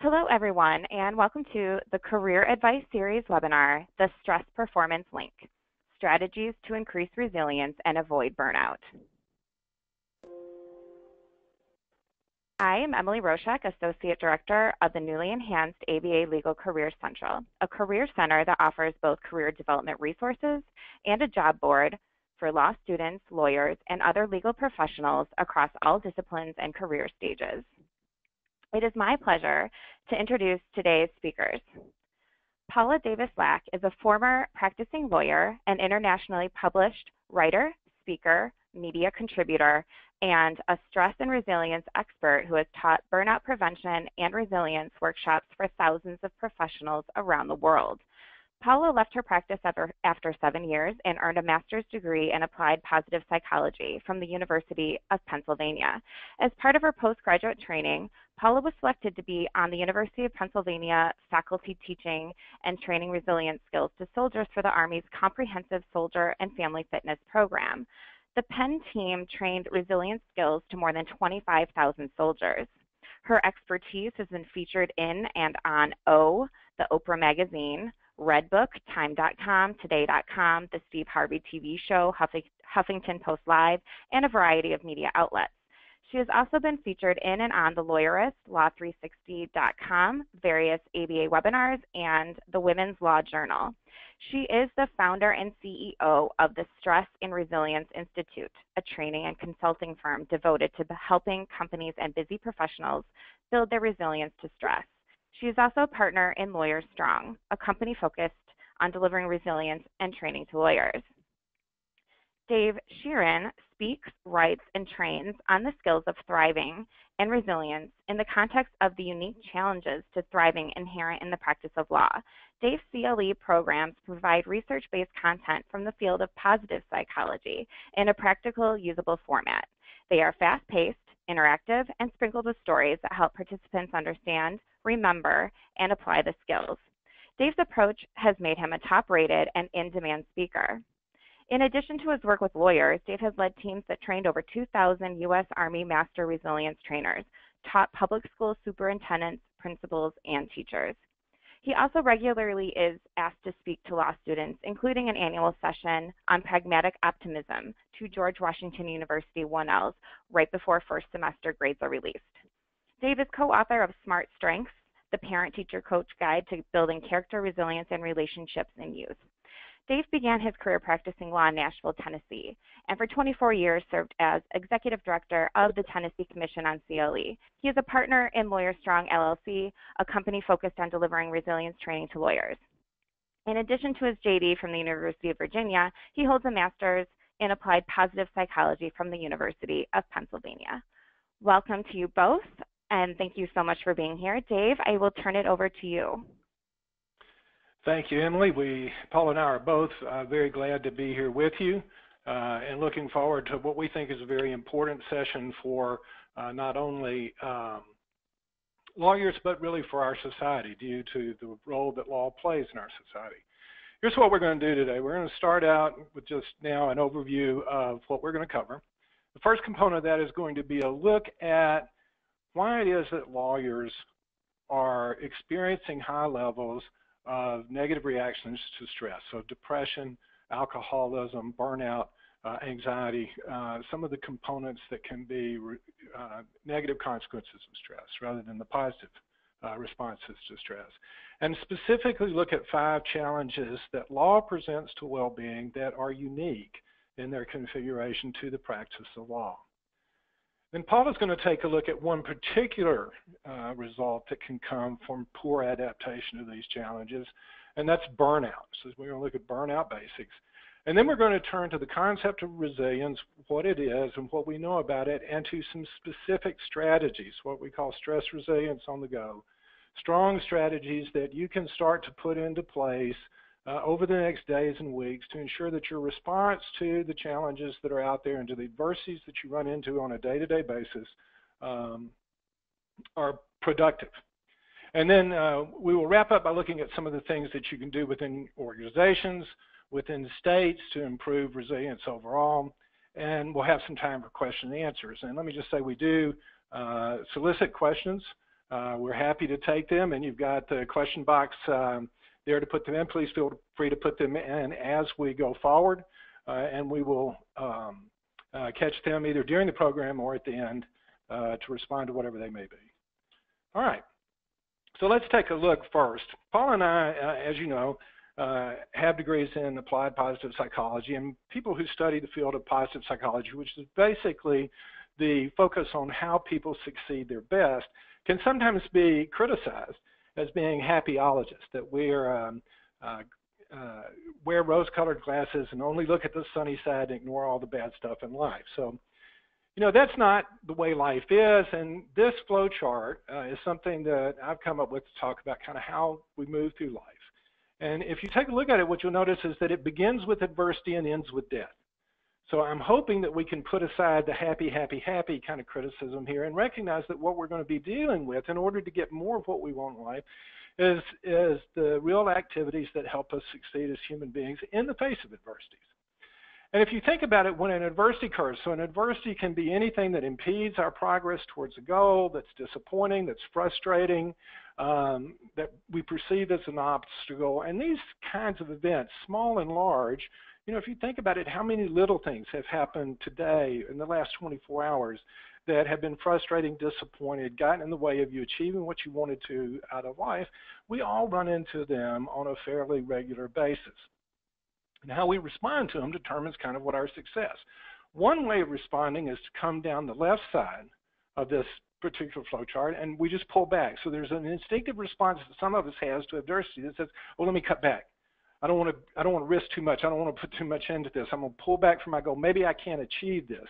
Hello, everyone, and welcome to the Career Advice Series webinar, The Stress Performance Link, Strategies to Increase Resilience and Avoid Burnout. I am Emily Rocha, Associate Director of the newly enhanced ABA Legal Career Central, a career center that offers both career development resources and a job board for law students, lawyers, and other legal professionals across all disciplines and career stages. It is my pleasure to introduce today's speakers. Paula Davis-Lack is a former practicing lawyer and internationally published writer, speaker, media contributor, and a stress and resilience expert who has taught burnout prevention and resilience workshops for thousands of professionals around the world. Paula left her practice after 7 years and earned a master's degree in applied positive psychology from the University of Pennsylvania. As part of her postgraduate training, Paula was selected to be on the University of Pennsylvania faculty teaching and training resilience skills to soldiers for the Army's Comprehensive Soldier and Family Fitness Program. The Penn team trained resilience skills to more than 25,000 soldiers. Her expertise has been featured in and on O, the Oprah magazine, Redbook, Time.com, Today.com, the Steve Harvey TV show, Huffington Post Live, and a variety of media outlets. She has also been featured in and on The Lawyerist, Law360.com, various ABA webinars, and the Women's Law Journal. She is the founder and CEO of the Stress and Resilience Institute, a training and consulting firm devoted to helping companies and busy professionals build their resilience to stress. She is also a partner in Lawyers Strong, a company focused on delivering resilience and training to lawyers. Dave Sheeran speaks, writes, and trains on the skills of thriving and resilience in the context of the unique challenges to thriving inherent in the practice of law. Dave's CLE programs provide research-based content from the field of positive psychology in a practical, usable format. They are fast-paced, interactive, and sprinkled with stories that help participants understand, remember, and apply the skills. Dave's approach has made him a top-rated and in-demand speaker. In addition to his work with lawyers, Dave has led teams that trained over 2,000 U.S. Army Master Resilience trainers, taught public school superintendents, principals, and teachers. He also regularly is asked to speak to law students, including an annual session on pragmatic optimism to George Washington University 1Ls right before first semester grades are released. Dave is co-author of Smart Strengths, the Parent-Teacher-Coach Guide to Building Character, Resilience, and Relationships in Youth. Dave began his career practicing law in Nashville, Tennessee, and for 24 years served as Executive Director of the Tennessee Commission on CLE. He is a partner in Lawyers Strong, LLC, a company focused on delivering resilience training to lawyers. In addition to his JD from the University of Virginia, he holds a master's in applied positive psychology from the University of Pennsylvania. Welcome to you both, and thank you so much for being here. Dave, I will turn it over to you. Thank you, Emily. Paula and I are both very glad to be here with you and looking forward to what we think is a very important session for not only lawyers, but really for our society due to the role that law plays in our society. Here's what we're going to do today. We're going to start out with just now an overview of what we're going to cover. The first component of that is going to be a look at why it is that lawyers are experiencing high levels of negative reactions to stress. So depression, alcoholism, burnout, anxiety, some of the components that can be negative consequences of stress rather than the positive responses to stress. And specifically look at 5 challenges that law presents to well-being that are unique in their configuration to the practice of law. Then Paula's going to take a look at one particular result that can come from poor adaptation to these challenges, and that's burnout. So we're going to look at burnout basics. And then we're going to turn to the concept of resilience, what it is and what we know about it, and to some specific strategies, what we call stress resilience on the go. Strong strategies that you can start to put into place over the next days and weeks to ensure that your response to the challenges that are out there and to the adversities that you run into on a day-to-day basis are productive. And then we will wrap up by looking at some of the things that you can do within organizations, within states to improve resilience overall, and we'll have some time for question and answers. And let me just say we do solicit questions We're happy to take them, and you've got the question box there to put them in. Please feel free to put them in as we go forward, and we will catch them either during the program or at the end to respond to whatever they may be. All right, so let's take a look first. Paula and I, as you know, have degrees in applied positive psychology, and people who study the field of positive psychology, which is basically the focus on how people succeed their best, can sometimes be criticized as being happyologists, that we're wear rose-colored glasses and only look at the sunny side and ignore all the bad stuff in life. So, you know, that's not the way life is, and this flow chart is something that I've come up with to talk about kind of how we move through life. And if you take a look at it, what you'll notice is that it begins with adversity and ends with death. So I'm hoping that we can put aside the happy, happy, happy kind of criticism here and recognize that what we're going to be dealing with in order to get more of what we want in life is the real activities that help us succeed as human beings in the face of adversities. And if you think about it, when an adversity occurs, so an adversity can be anything that impedes our progress towards a goal, that's disappointing, that's frustrating, that we perceive as an obstacle. And these kinds of events, small and large, you know, if you think about it, how many little things have happened today in the last 24 hours that have been frustrating, disappointed, gotten in the way of you achieving what you wanted to out of life? We all run into them on a fairly regular basis. And how we respond to them determines kind of what our success. One way of responding is to come down the left side of this particular flow chart, and we just pull back. So there's an instinctive response that some of us has to adversity that says, well, let me cut back. I don't want to risk too much. I don't want to put too much into this. I'm going to pull back from my goal. Maybe I can't achieve this.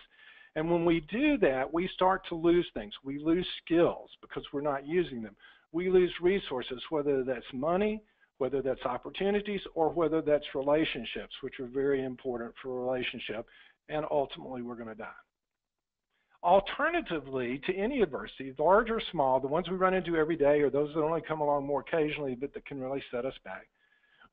And when we do that, we start to lose things. We lose skills because we're not using them. We lose resources, whether that's money, whether that's opportunities, or whether that's relationships, which are very important for a relationship, and ultimately we're going to die. Alternatively to any adversity, large or small, the ones we run into every day or those that only come along more occasionally but that can really set us back,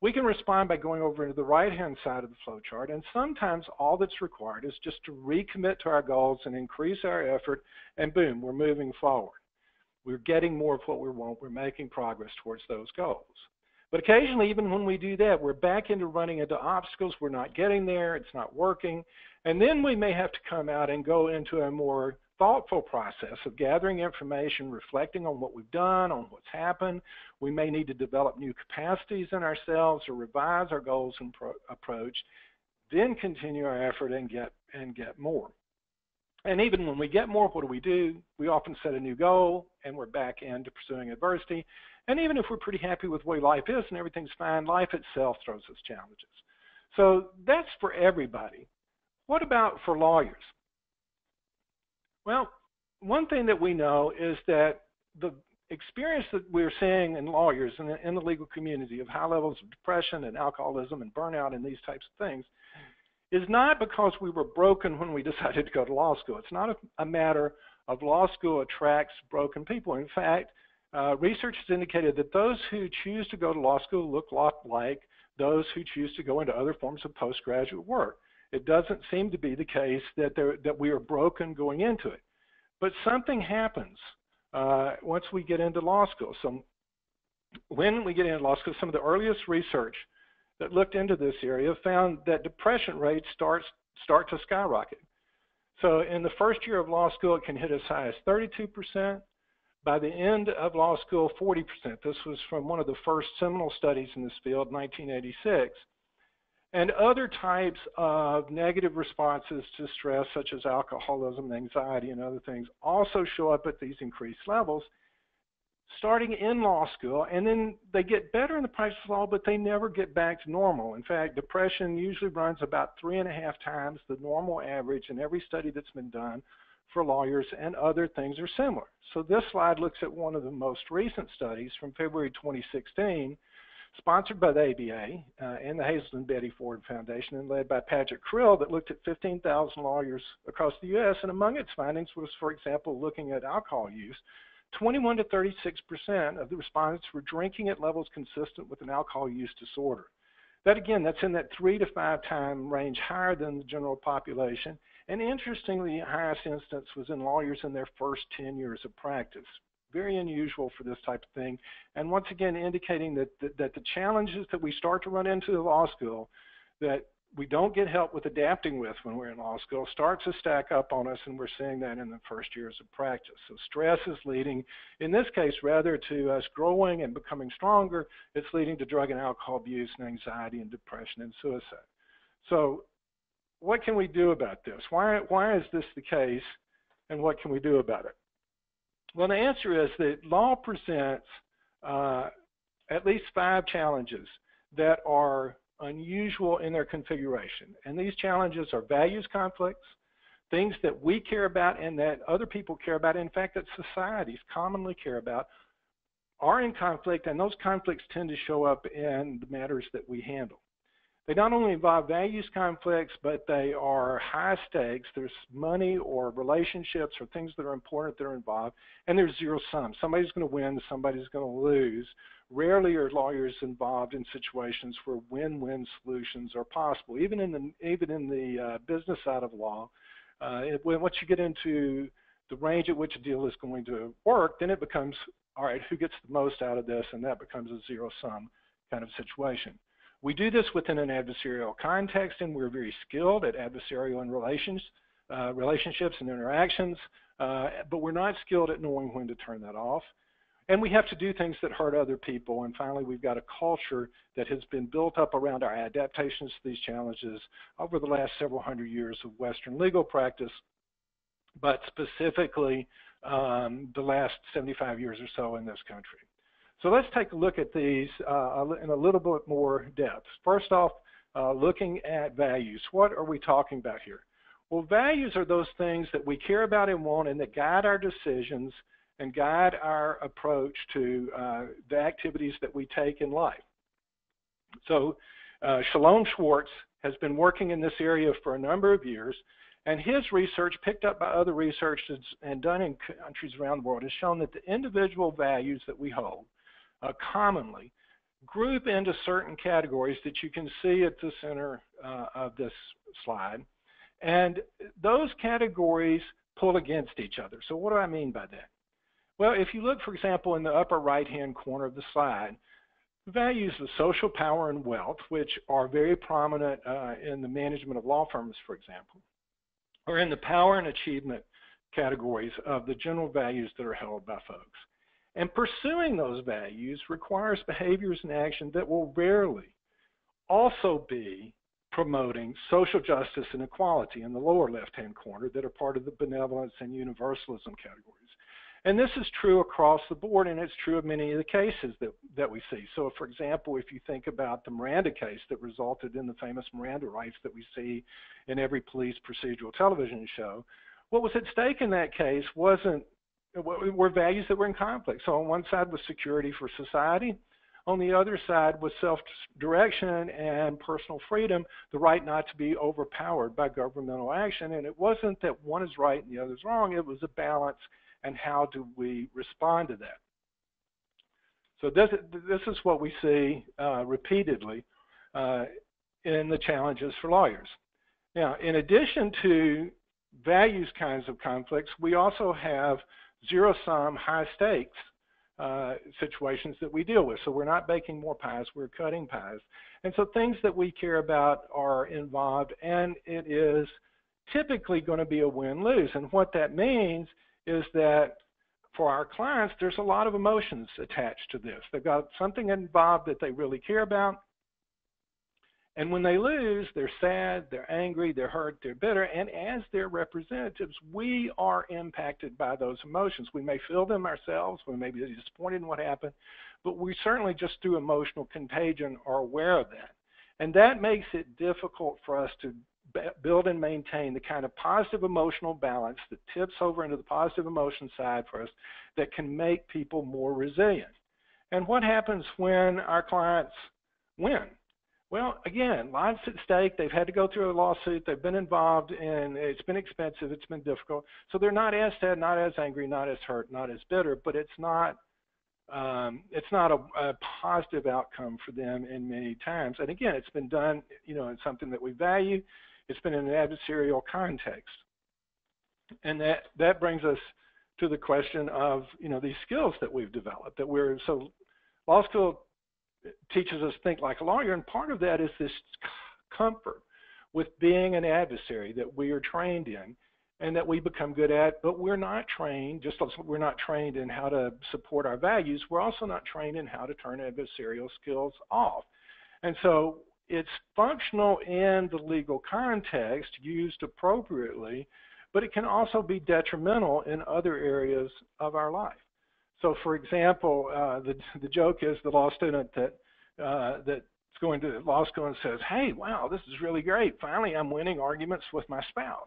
we can respond by going over to the right-hand side of the flow chart, and sometimes all that's required is just to recommit to our goals and increase our effort, and boom, we're moving forward. We're getting more of what we want. We're making progress towards those goals. But occasionally, even when we do that, we're back into running into obstacles. We're not getting there. It's not working. And then we may have to come out and go into a more thoughtful process of gathering information, reflecting on what we've done, on what's happened. We may need to develop new capacities in ourselves or revise our goals and approach, then continue our effort and get more. And even when we get more, what do? We often set a new goal, and we're back into pursuing adversity. And even if we're pretty happy with the way life is and everything's fine, life itself throws us challenges. So that's for everybody. What about for lawyers? Well, one thing that we know is that the experience that we're seeing in lawyers and in the legal community of high levels of depression and alcoholism and burnout and these types of things is not because we were broken when we decided to go to law school. It's not a matter of law school attracts broken people. In fact, research has indicated that those who choose to go to law school look a lot like those who choose to go into other forms of postgraduate work. It doesn't seem to be the case that we are broken going into it. But something happens once we get into law school. So when we get into law school, some of the earliest research that looked into this area found that depression rates start to skyrocket. So in the first year of law school, it can hit as high as 32%. By the end of law school, 40%. This was from one of the first seminal studies in this field, 1986. And other types of negative responses to stress, such as alcoholism, anxiety, and other things, also show up at these increased levels, starting in law school. And then they get better in the practice of law, but they never get back to normal. In fact, depression usually runs about 3.5 times the normal average in every study that's been done for lawyers, and other things are similar. So this slide looks at one of the most recent studies from February 2016, sponsored by the ABA and the Hazelden Betty Ford Foundation and led by Patrick Krill, that looked at 15,000 lawyers across the U.S. And among its findings was, for example, looking at alcohol use. 21 to 36% of the respondents were drinking at levels consistent with an alcohol use disorder. That, again, that's in that 3 to 5 time range higher than the general population. And interestingly, the highest instance was in lawyers in their first 10 years of practice. very unusual for this type of thing. And once again, indicating that the challenges that we start to run into the law school that we don't get help with adapting with when we're in law school start to stack up on us, and we're seeing that in the first years of practice. So stress is leading, in this case, rather to us growing and becoming stronger. It's leading to drug and alcohol abuse and anxiety and depression and suicide. So what can we do about this? Why is this the case, and what can we do about it? Well, the answer is that law presents at least 5 challenges that are unusual in their configuration. And these challenges are values conflicts, things that we care about and that other people care about, in fact, that societies commonly care about, are in conflict, and those conflicts tend to show up in the matters that we handle. They not only involve values conflicts, but they are high stakes. There's money or relationships or things that are important that are involved, and there's zero sum. Somebody's going to win, somebody's going to lose. Rarely are lawyers involved in situations where win-win solutions are possible. Even in the business side of law, once you get into the range at which a deal is going to work, then it becomes, all right, who gets the most out of this, and that becomes a zero-sum kind of situation. We do this within an adversarial context, and we're very skilled at adversarial relationships and interactions, but we're not skilled at knowing when to turn that off. And we have to do things that hurt other people. And finally, we've got a culture that has been built up around our adaptations to these challenges over the last several hundred years of Western legal practice, but specifically the last 75 years or so in this country. So let's take a look at these in a little bit more depth. First off, looking at values. What are we talking about here? Well, values are those things that we care about and want and that guide our decisions and guide our approach to the activities that we take in life. So Shalom Schwartz has been working in this area for a number of years, and his research, picked up by other researchers and done in countries around the world, has shown that the individual values that we hold commonly group into certain categories that you can see at the center of this slide. And those categories pull against each other. So what do I mean by that? Well, if you look, for example, in the upper right-hand corner of the slide, values of social power and wealth, which are very prominent in the management of law firms, for example, or in the power and achievement categories of the general values that are held by folks. And pursuing those values requires behaviors and action that will rarely also be promoting social justice and equality in the lower left-hand corner that are part of the benevolence and universalism categories. And this is true across the board, and it's true of many of the cases that we see. So, for example, if you think about the Miranda case that resulted in the famous Miranda rights that we see in every police procedural television show, what was at stake in that case were values that were in conflict. So on one side was security for society. On the other side was self-direction and personal freedom, the right not to be overpowered by governmental action. And it wasn't that one is right and the other is wrong. It was a balance, and how do we respond to that? So this is what we see repeatedly in the challenges for lawyers. Now, in addition to values kinds of conflicts, we also have zero-sum, high-stakes situations that we deal with. So we're not baking more pies, we're cutting pies. And so things that we care about are involved, and it is typically going to be a win-lose. And what that means is that for our clients, there's a lot of emotions attached to this. They've got something involved that they really care about. And when they lose, they're sad, they're angry, they're hurt, they're bitter. And as their representatives, we are impacted by those emotions. We may feel them ourselves, we may be disappointed in what happened, but we certainly just through emotional contagion are aware of that. And that makes it difficult for us to build and maintain the kind of positive emotional balance that tips over into the positive emotion side for us that can make people more resilient. And what happens when our clients win? Well, again, lots at stake. They've had to go through a lawsuit. They've been involved, and it's been expensive. It's been difficult. So they're not as sad, not as angry, not as hurt, not as bitter. But it's not a positive outcome for them in many times. And again, it's been done, in something that we value. It's been in an adversarial context. And that brings us to the question of, these skills that we've developed, so law school teaches us to think like a lawyer, and part of that is this comfort with being an adversary that we are trained in and that we become good at, but we're not trained, just as we're not trained in how to support our values, we're also not trained in how to turn adversarial skills off. And so it's functional in the legal context, used appropriately, but it can also be detrimental in other areas of our life. So for example, the joke is the law student that's going to law school and says, hey, wow, this is really great. Finally, I'm winning arguments with my spouse.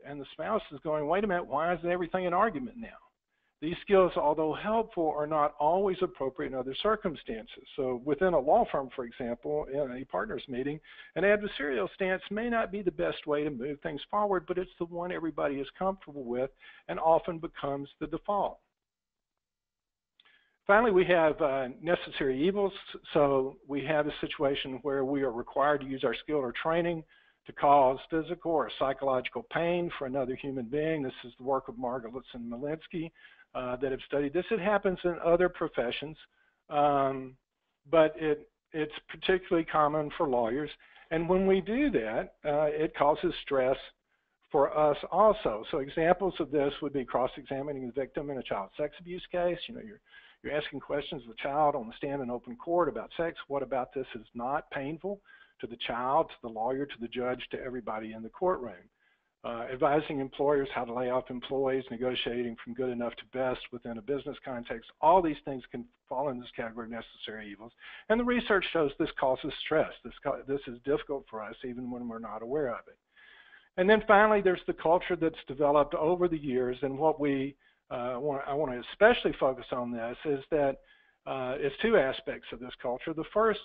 And the spouse is going, wait a minute, why is everything an argument now? These skills, although helpful, are not always appropriate in other circumstances. So within a law firm, for example, in a partners meeting, an adversarial stance may not be the best way to move things forward, but it's the one everybody is comfortable with and often becomes the default. Finally, we have necessary evils. So we have a situation where we are required to use our skill or training to cause physical or psychological pain for another human being. This is the work of Margolitz and Malinsky that have studied this. It happens in other professions, but it's particularly common for lawyers. And when we do that, it causes stress for us also. So examples of this would be cross-examining the victim in a child sex abuse case. You're asking questions of the child on the stand in open court about sex. What about this is not painful to the child, to the lawyer, to the judge, to everybody in the courtroom? Advising employers how to lay off employees, negotiating from good enough to best within a business context. All these things can fall in this category of necessary evils. And the research shows this causes stress. This is difficult for us even when we're not aware of it. And then finally, there's the culture that's developed over the years, and what I want to especially focus on this is that it's two aspects of this culture. The first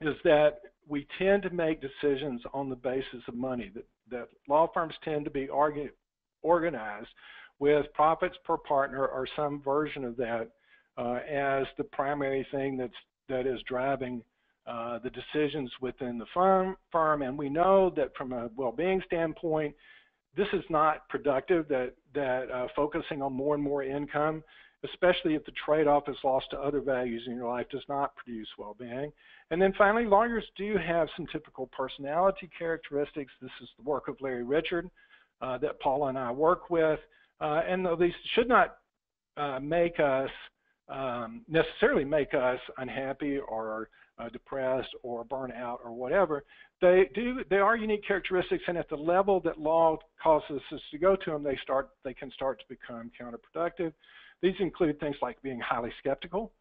is that we tend to make decisions on the basis of money, that law firms tend to be organized with profits per partner or some version of that as the primary thing that is driving the decisions within the firm. And we know that from a well-being standpoint, this is not productive, that focusing on more and more income, especially if the trade-off is lost to other values in your life, does not produce well-being. And then finally, lawyers do have some typical personality characteristics. This is the work of Larry Richard that Paula and I work with. And though these should not necessarily make us unhappy or depressed or burn out or whatever, they are unique characteristics, and at the level that law causes us to go to them, they can start to become counterproductive. These include things like being highly skeptical,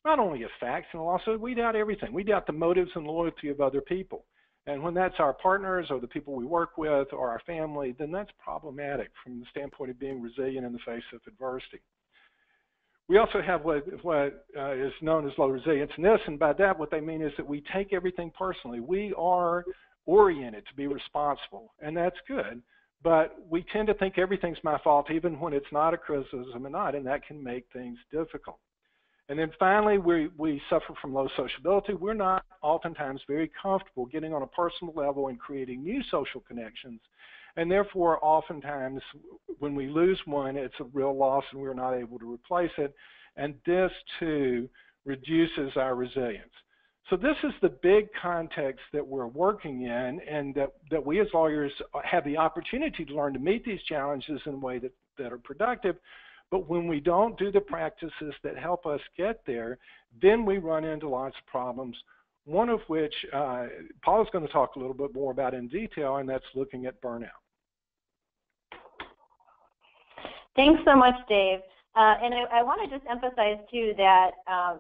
not only of facts in a lawsuit, we doubt everything. We doubt the motives and loyalty of other people. And when that's our partners or the people we work with or our family, then that's problematic from the standpoint of being resilient in the face of adversity. We also have what is known as low resilience in this, and by that what they mean is that we take everything personally. We are oriented to be responsible, and that's good, but we tend to think everything's my fault even when it's not a criticism or not, and that can make things difficult. And then finally, we suffer from low sociability. We're not oftentimes very comfortable getting on a personal level and creating new social connections. And therefore, oftentimes, when we lose one, it's a real loss and we're not able to replace it. And this, too, reduces our resilience. So this is the big context that we're working in, and that we as lawyers have the opportunity to learn to meet these challenges in a way that are productive. But when we don't do the practices that help us get there, then we run into lots of problems, one of which Paula's going to talk a little bit more about in detail, and that's looking at burnout. Thanks so much, Dave. And I want to just emphasize, too, that I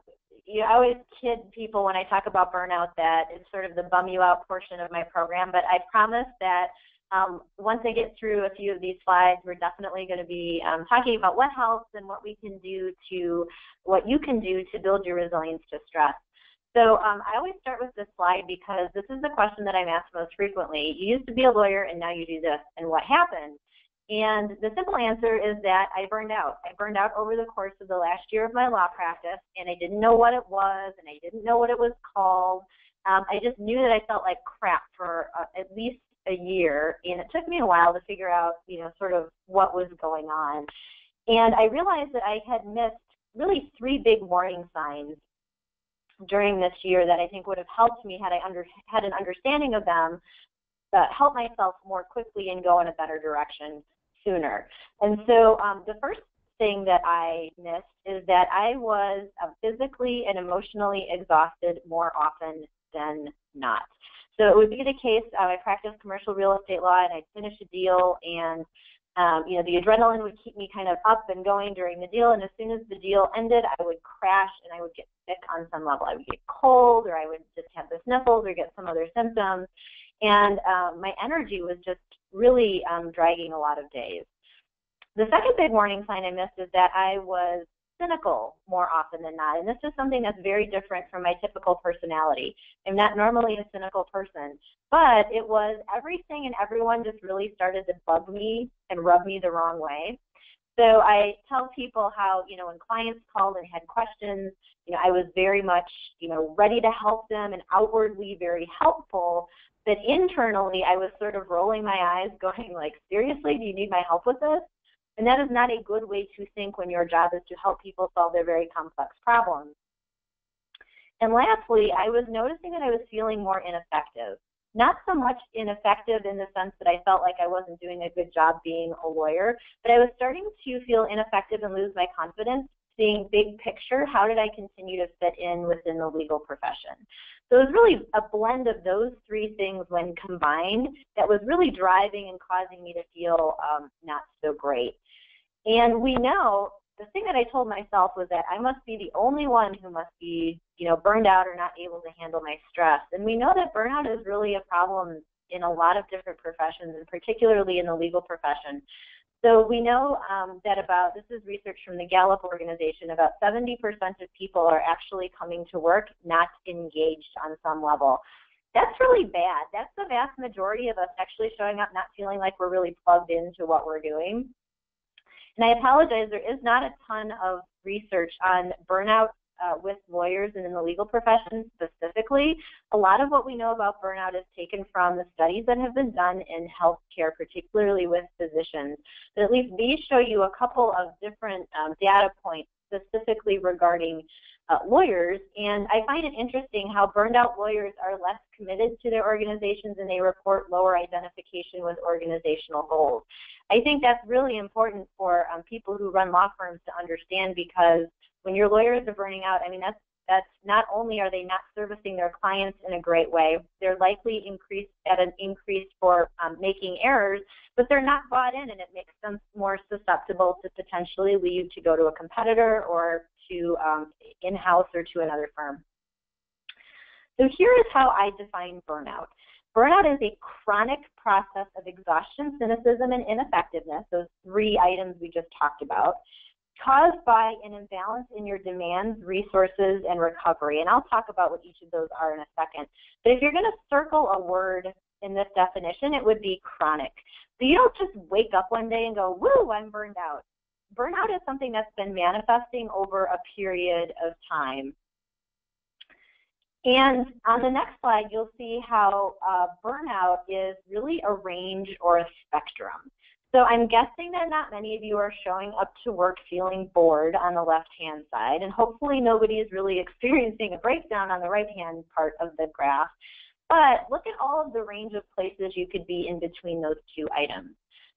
always kid people when I talk about burnout that it's sort of the bum you out portion of my program, but I promise that once I get through a few of these slides, we're definitely going to be talking about what helps and what you can do to build your resilience to stress. So I always start with this slide because this is the question that I'm asked most frequently. You used to be a lawyer and now you do this, and what happened? And the simple answer is that I burned out. I burned out over the course of the last year of my law practice, and I didn't know what it was, and I didn't know what it was called. I just knew that I felt like crap for at least a year, and it took me a while to figure out, sort of what was going on. And I realized that I had missed really 3 big warning signs during this year that I think would have helped me had I had an understanding of them, help myself more quickly and go in a better direction sooner. And so the first thing that I missed is that I was physically and emotionally exhausted more often than not. So it would be the case, I practiced commercial real estate law, and I'd finish a deal, and the adrenaline would keep me kind of up and going during the deal, and as soon as the deal ended, I would crash and I would get sick on some level. I would get cold, or I would just have the sniffles or get some other symptoms, and my energy was just really dragging a lot of days. The second big warning sign I missed is that I was cynical more often than not, and this is something that's very different from my typical personality. I'm not normally a cynical person, but it was everything and everyone just really started to bug me and rub me the wrong way. So I tell people how, when clients called and had questions, I was very much, ready to help them and outwardly very helpful, but internally I was sort of rolling my eyes going like, seriously, do you need my help with this? And that is not a good way to think when your job is to help people solve their very complex problems. And lastly, I was noticing that I was feeling more ineffective. Not so much ineffective in the sense that I felt like I wasn't doing a good job being a lawyer, but I was starting to feel ineffective and lose my confidence, seeing big picture, how did I continue to fit in within the legal profession? So it was really a blend of those 3 things when combined that was really driving and causing me to feel not so great. And we know, the thing that I told myself was that I must be the only one who must be, burned out or not able to handle my stress. And we know that burnout is really a problem in a lot of different professions, and particularly in the legal profession. So we know that this is research from the Gallup organization, about 70% of people are actually coming to work not engaged on some level. That's really bad. That's the vast majority of us actually showing up not feeling like we're really plugged into what we're doing. And I apologize, there is not a ton of research on burnout with lawyers and in the legal profession specifically. A lot of what we know about burnout is taken from the studies that have been done in healthcare, particularly with physicians. But at least these show you a couple of different data points specifically regarding lawyers, and I find it interesting how burned out lawyers are less committed to their organizations and they report lower identification with organizational goals. I think that's really important for people who run law firms to understand, because when your lawyers are burning out, I mean, that's not only are they not servicing their clients in a great way, they're likely at an increase for making errors, but they're not bought in, and it makes them more susceptible to potentially leave to go to a competitor or to in-house or to another firm. So here is how I define burnout. Burnout is a chronic process of exhaustion, cynicism, and ineffectiveness, those 3 items we just talked about, caused by an imbalance in your demands, resources, and recovery. And I'll talk about what each of those are in a second. But if you're going to circle a word in this definition, it would be chronic. So you don't just wake up one day and go, woo, I'm burned out. Burnout is something that's been manifesting over a period of time. And on the next slide, you'll see how burnout is really a range or a spectrum. So I'm guessing that not many of you are showing up to work feeling bored on the left-hand side, and hopefully nobody is really experiencing a breakdown on the right-hand part of the graph. But look at all of the range of places you could be in between those 2 items.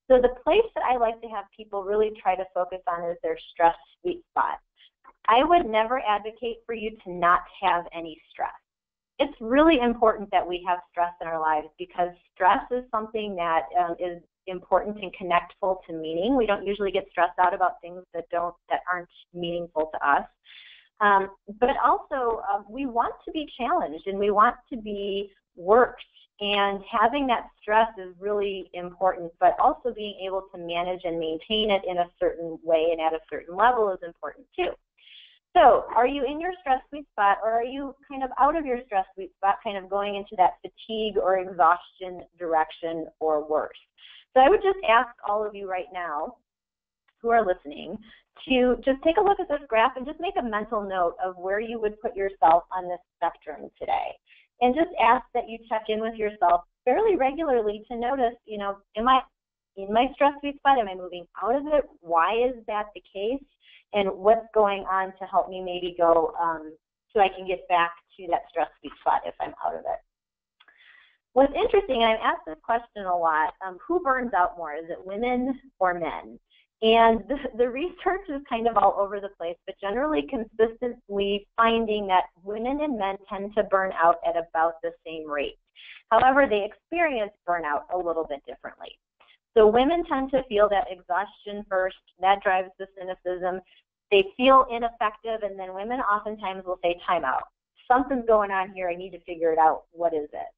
So the place that I like to have people really try to focus on is their stress sweet spot. I would never advocate for you to not have any stress. It's really important that we have stress in our lives, because stress is something that is important and connectful to meaning. We don't usually get stressed out about things that aren't meaningful to us. But also, we want to be challenged and we want to be worked, and having that stress is really important, but also being able to manage and maintain it in a certain way and at a certain level is important too. So are you in your stress sweet spot, or are you kind of out of your stress sweet spot, kind of going into that fatigue or exhaustion direction or worse? So I would just ask all of you right now who are listening to just take a look at this graph and just make a mental note of where you would put yourself on this spectrum today. And just ask that you check in with yourself fairly regularly to notice, am I in my stress sweet spot? Am I moving out of it? Why is that the case? And what's going on to help me maybe go so I can get back to that stress sweet spot if I'm out of it? What's interesting, and I've asked this question a lot, who burns out more? Is it women or men? And the research is kind of all over the place, but generally consistently finding that women and men tend to burn out at about the same rate. However, they experience burnout a little bit differently. So women tend to feel that exhaustion first, that drives the cynicism. They feel ineffective, and then women oftentimes will say, time out. Something's going on here, I need to figure it out. What is it?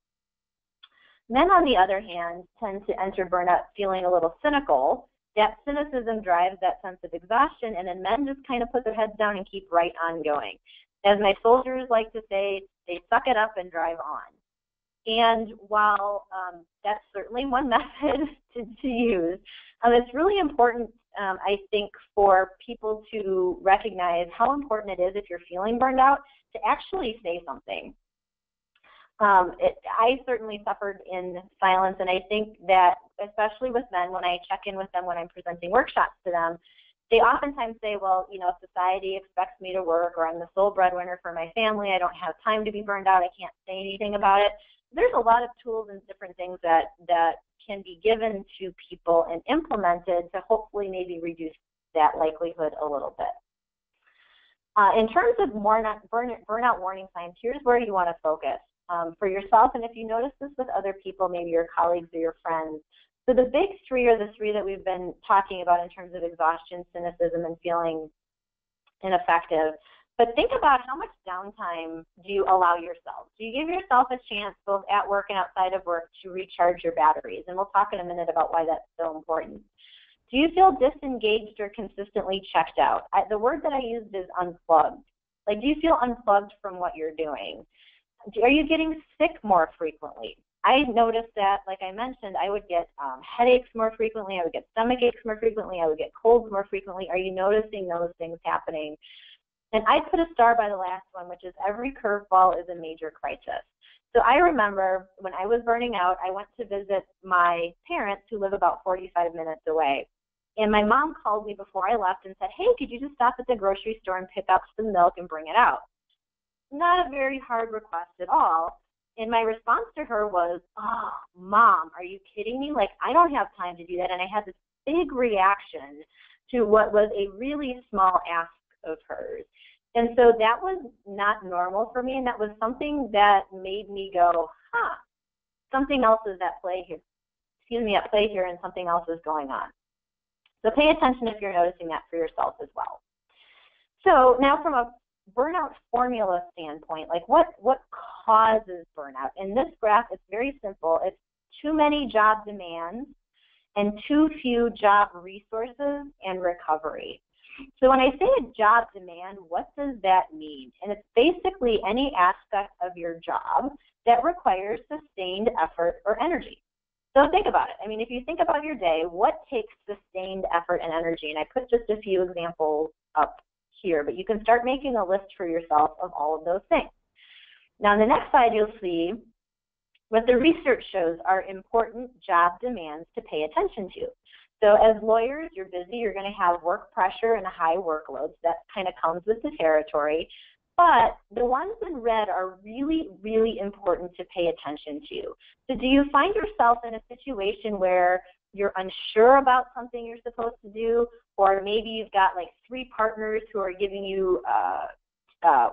Men, on the other hand, tend to enter burnout feeling a little cynical. That cynicism drives that sense of exhaustion, and then men just kind of put their heads down and keep right on going. As my soldiers like to say, they suck it up and drive on. And while that's certainly one method to use, it's really important, I think, for people to recognize how important it is if you're feeling burned out to actually say something. I certainly suffered in silence, and I think that especially with men, when I check in with them when I'm presenting workshops to them, they oftentimes say, well, you know, society expects me to work, or I'm the sole breadwinner for my family, I don't have time to be burned out, I can't say anything about it. There's a lot of tools and different things that can be given to people and implemented to hopefully maybe reduce that likelihood a little bit. In terms of burnout warning signs, here's where you want to focus for yourself, and if you notice this with other people, maybe your colleagues or your friends. So the big three are the three that we've been talking about in terms of exhaustion, cynicism, and feeling ineffective. But think about how much downtime do you allow yourself? Do you give yourself a chance, both at work and outside of work, to recharge your batteries? And we'll talk in a minute about why that's so important. Do you feel disengaged or consistently checked out? The word that I used is unplugged. Like, do you feel unplugged from what you're doing? Are you getting sick more frequently? I noticed that, like I mentioned, I would get headaches more frequently, I would get stomach aches more frequently, I would get colds more frequently. Are you noticing those things happening? And I put a star by the last one, which is every curveball is a major crisis. So I remember when I was burning out, I went to visit my parents who live about 45 minutes away. And my mom called me before I left and said, hey, could you just stop at the grocery store and pick up some milk and bring it out? Not a very hard request at all. And my response to her was, oh, Mom, are you kidding me? Like, I don't have time to do that. And I had this big reaction to what was a really small ask of hers. And so that was not normal for me, and that was something that made me go, something else is at play here. At play here, and something else is going on. So pay attention if you're noticing that for yourself as well. So now from a burnout formula standpoint, like what causes burnout? In this graph, it's very simple. It's too many job demands and too few job resources and recovery. So when I say a job demand, what does that mean? And it's basically any aspect of your job that requires sustained effort or energy. So think about it. I mean, if you think about your day, what takes sustained effort and energy? And I put just a few examples up here, but you can start making a list for yourself of all of those things. Now, on the next slide, you'll see what the research shows are important job demands to pay attention to. So as lawyers, you're busy, you're going to have work pressure and high workloads. That kind of comes with the territory. But the ones in red are really, really important to pay attention to. So do you find yourself in a situation where you're unsure about something you're supposed to do, or maybe you've got like 3 partners who are giving you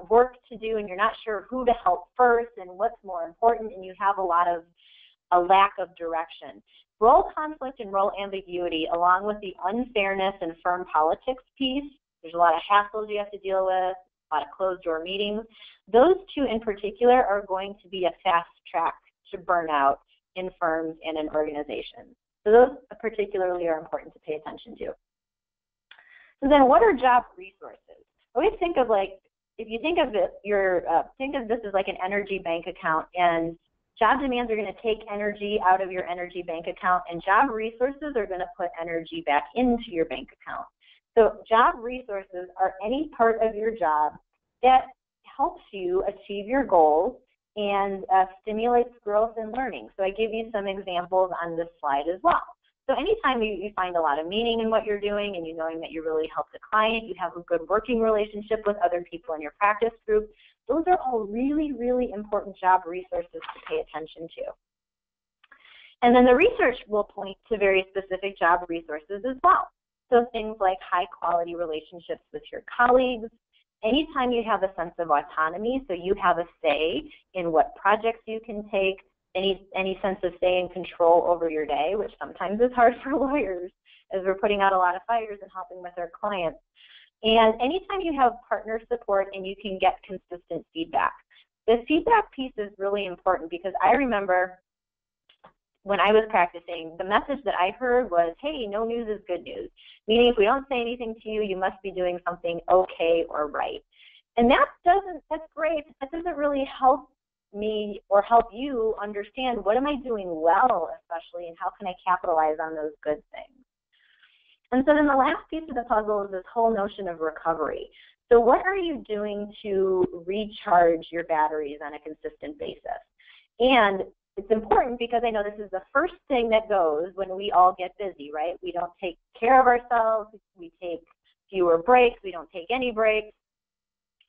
work to do and you're not sure who to help first and what's more important, and you have a lack of direction. Role conflict and role ambiguity, along with the unfairness and firm politics piece, there's a lot of hassles you have to deal with, a lot of closed-door meetings. Those 2 in particular are going to be a fast track to burnout in firms and in organizations. So those particularly are important to pay attention to. So then what are job resources? I always think of, like, if you think of it, think of this as like an energy bank account, and job demands are going to take energy out of your energy bank account, and job resources are going to put energy back into your bank account. So job resources are any part of your job that helps you achieve your goals and stimulates growth and learning. So I give you some examples on this slide as well. So anytime you find a lot of meaning in what you're doing and you knowing that you really help the client, you have a good working relationship with other people in your practice group, those are all really, really important job resources to pay attention to. And then the research will point to very specific job resources as well. So things like high quality relationships with your colleagues. Anytime you have a sense of autonomy, so you have a say in what projects you can take, any sense of stay in control over your day, which sometimes is hard for lawyers as we're putting out a lot of fires and helping with our clients. And anytime you have partner support and you can get consistent feedback. The feedback piece is really important because I remember when I was practicing, the message that I heard was, hey, no news is good news. Meaning if we don't say anything to you, you must be doing something okay or right. And that's great. That doesn't really help me or help you understand what am I doing well, especially, and how can I capitalize on those good things. And so then the last piece of the puzzle is this whole notion of recovery. So what are you doing to recharge your batteries on a consistent basis? And it's important because I know this is the first thing that goes when we all get busy, right? We don't take care of ourselves. We take fewer breaks. We don't take any breaks.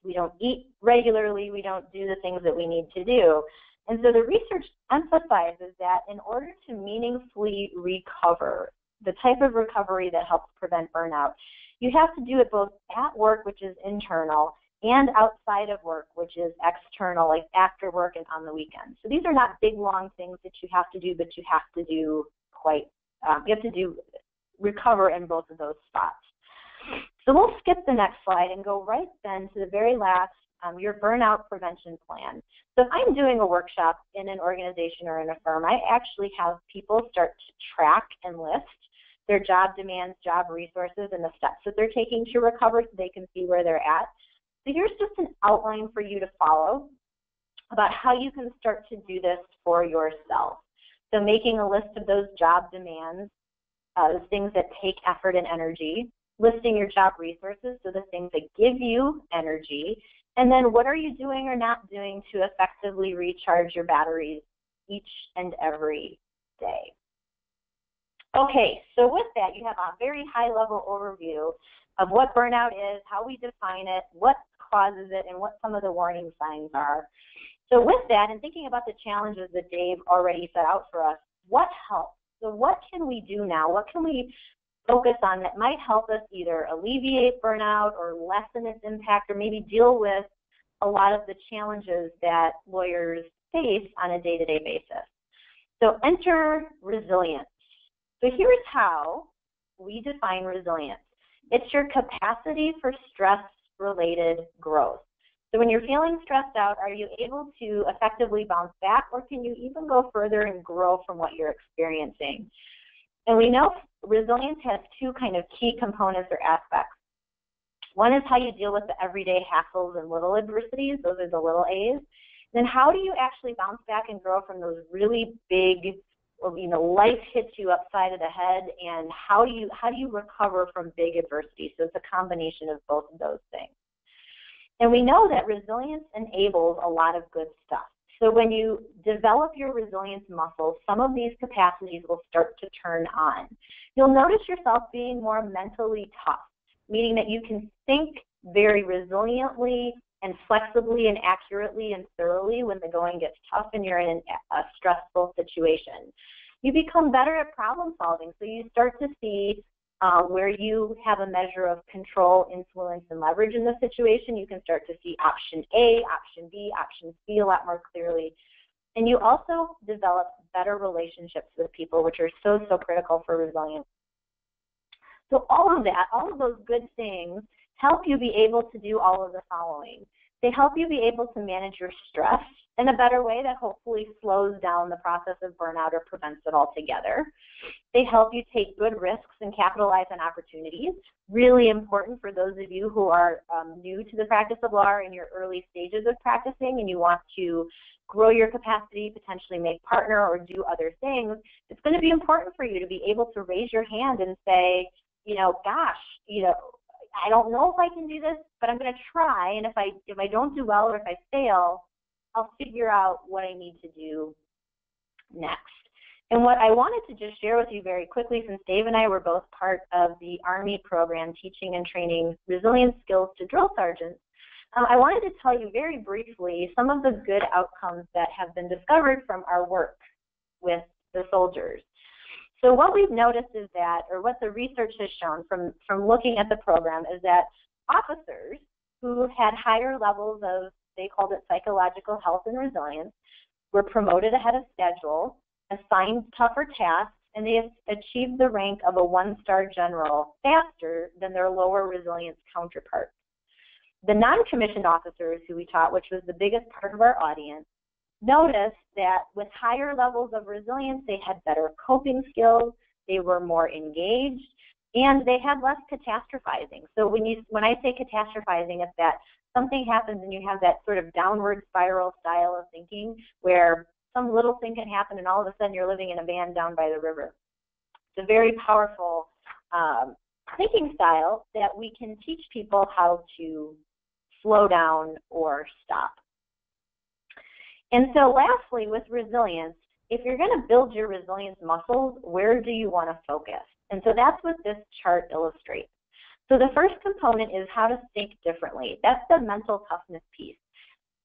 We don't eat regularly. We don't do the things that we need to do. And so the research emphasizes that in order to meaningfully recover, the type of recovery that helps prevent burnout, you have to do it both at work, which is internal, and outside of work, which is external, like after work and on the weekends. So these are not big, long things that you have to do, but you have to do recover in both of those spots. So we'll skip the next slide and go right then to the very last, your burnout prevention plan. So if I'm doing a workshop in an organization or in a firm, I actually have people start to track and list their job demands, job resources, and the steps that they're taking to recover so they can see where they're at. So here's just an outline for you to follow about how you can start to do this for yourself. So making a list of those job demands, the things that take effort and energy, listing your job resources, so the things that give you energy, and then what are you doing or not doing to effectively recharge your batteries each and every day. Okay, so with that, you have a very high-level overview of what burnout is, how we define it, what causes it, and what some of the warning signs are. So with that, and thinking about the challenges that Dave already set out for us, what helps? So what can we do now? What can we focus on that might help us either alleviate burnout or lessen its impact or maybe deal with a lot of the challenges that lawyers face on a day-to-day basis? So enter resilience. So here's how we define resilience. It's your capacity for stress-related growth. So when you're feeling stressed out, are you able to effectively bounce back, or can you even go further and grow from what you're experiencing? And we know resilience has two kind of key components or aspects. One is how you deal with the everyday hassles and little adversities. Those are the little A's. Then how do you actually bounce back and grow from those really big, life hits you upside of the head, and how do you recover from big adversity? So it's a combination of both of those things. And we know that resilience enables a lot of good stuff. So when you develop your resilience muscles, some of these capacities will start to turn on. You'll notice yourself being more mentally tough, meaning that you can think very resiliently and flexibly and accurately and thoroughly when the going gets tough and you're in a stressful situation. You become better at problem solving, so you start to see where you have a measure of control, influence, and leverage in the situation. You can start to see option A, option B, option C a lot more clearly. And you also develop better relationships with people, which are so, so critical for resilience. So all of that, all of those good things help you be able to do all of the following. They help you be able to manage your stress in a better way that hopefully slows down the process of burnout or prevents it altogether. They help you take good risks and capitalize on opportunities. Really important for those of you who are new to the practice of law or in your early stages of practicing and you want to grow your capacity, potentially make partner or do other things. It's going to be important for you to be able to raise your hand and say, I don't know if I can do this, but I'm going to try. And if I don't do well or if I fail, I'll figure out what I need to do next. And what I wanted to just share with you very quickly, since Dave and I were both part of the Army program teaching and training resilience skills to drill sergeants, I wanted to tell you very briefly some of the good outcomes that have been discovered from our work with the soldiers. So what we've noticed is that, or what the research has shown from looking at the program, is that officers who had higher levels of, they called it psychological health and resilience, were promoted ahead of schedule, assigned tougher tasks, and they achieved the rank of a 1-star general faster than their lower resilience counterparts. The non-commissioned officers who we taught, which was the biggest part of our audience, noticed that with higher levels of resilience, they had better coping skills, they were more engaged, and they had less catastrophizing. So when I say catastrophizing, it's that something happens and you have that sort of downward spiral style of thinking where some little thing can happen and all of a sudden you're living in a van down by the river. It's a very powerful thinking style that we can teach people how to slow down or stop. And so lastly, with resilience, if you're going to build your resilience muscles, where do you want to focus? And so that's what this chart illustrates. So the first component is how to think differently. That's the mental toughness piece.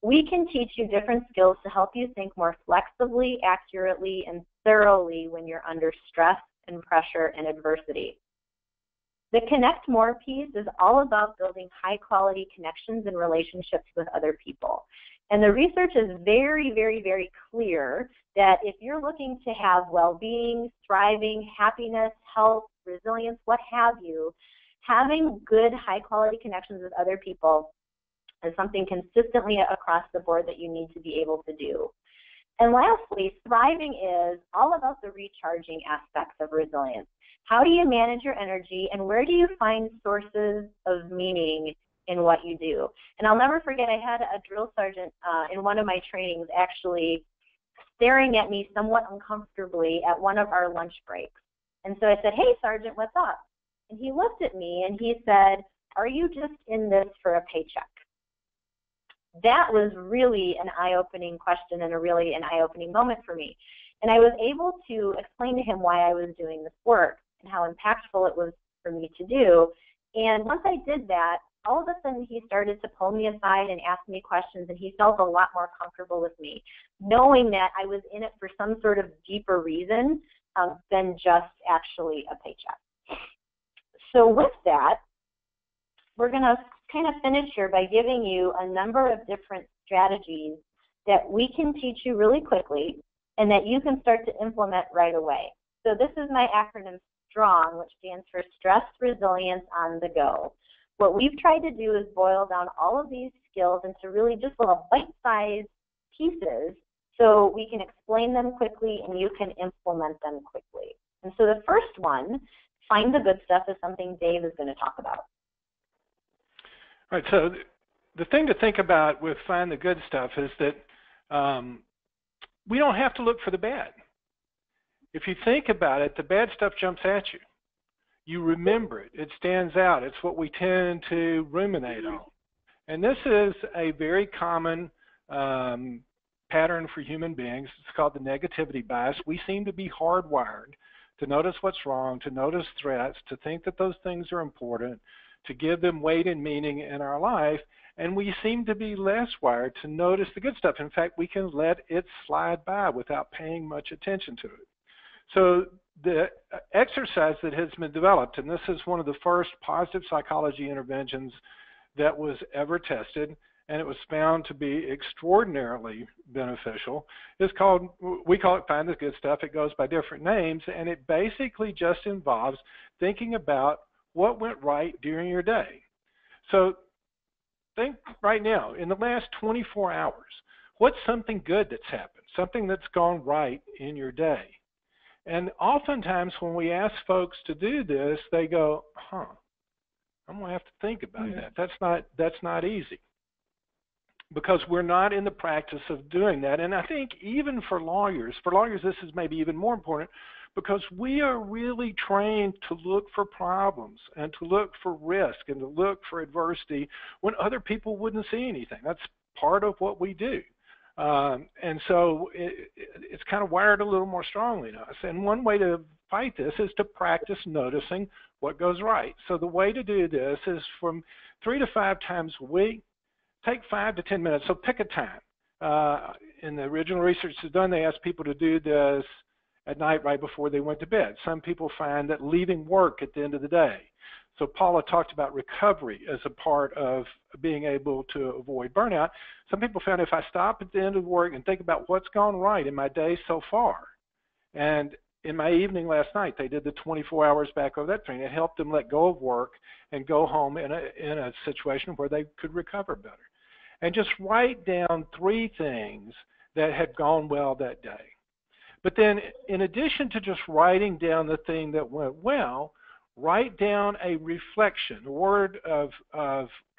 We can teach you different skills to help you think more flexibly, accurately, and thoroughly when you're under stress and pressure and adversity. The connect more piece is all about building high quality connections and relationships with other people. And the research is very, very, very clear that if you're looking to have well-being, thriving, happiness, health, resilience, what have you, having good high quality connections with other people is something consistently across the board that you need to be able to do. And lastly, thriving is all about the recharging aspects of resilience. How do you manage your energy, and where do you find sources of meaning in what you do? And I'll never forget, I had a drill sergeant in one of my trainings actually staring at me somewhat uncomfortably at one of our lunch breaks. And so I said, "Hey, Sergeant, what's up?" And he looked at me and he said, "Are you just in this for a paycheck?" That was really an eye-opening question and really an eye-opening moment for me. And I was able to explain to him why I was doing this work and how impactful it was for me to do. And once I did that, all of a sudden he started to pull me aside and ask me questions, and he felt a lot more comfortable with me, knowing that I was in it for some sort of deeper reason than just actually a paycheck. So with that, we're going to kind of finish here by giving you a number of different strategies that we can teach you really quickly and that you can start to implement right away. So this is my acronym STRONG, which stands for Stress Resilience on the Go. What we've tried to do is boil down all of these skills into really just little bite-sized pieces so we can explain them quickly and you can implement them quickly. And so the first one, find the good stuff, is something Dave is going to talk about. All right, so the thing to think about with find the good stuff is that we don't have to look for the bad. If you think about it, the bad stuff jumps at you. You remember it. It stands out. It's what we tend to ruminate on. And this is a very common pattern for human beings. It's called the negativity bias. We seem to be hardwired to notice what's wrong, to notice threats, to think that those things are important, to give them weight and meaning in our life, and we seem to be less wired to notice the good stuff. In fact, we can let it slide by without paying much attention to it. So the exercise that has been developed, and this is one of the first positive psychology interventions that was ever tested, and it was found to be extraordinarily beneficial, is called, we call it Find the Good Stuff. It goes by different names, and it basically just involves thinking about what went right during your day. So think right now, in the last 24 hours, what's something good that's happened, something that's gone right in your day? And oftentimes when we ask folks to do this, they go, I'm going to have to think about that. That's not easy, because we're not in the practice of doing that. And I think even for lawyers this is maybe even more important, because we are really trained to look for problems and to look for risk and to look for adversity when other people wouldn't see anything. That's part of what we do. And so it's kind of wired a little more strongly in us. And one way to fight this is to practice noticing what goes right. So the way to do this is from 3 to 5 times a week, take 5 to 10 minutes. So pick a time. In the original research that's done, they asked people to do this at night right before they went to bed. Some people find that leaving work at the end of the day. So Paula talked about recovery as a part of being able to avoid burnout. Some people found if I stop at the end of work and think about what's gone right in my day so far, and in my evening last night, they did the 24 hours back over that thing. It helped them let go of work and go home in a situation where they could recover better. And just write down 3 things that had gone well that day. But then in addition to just writing down the thing that went well, write down a reflection, a word of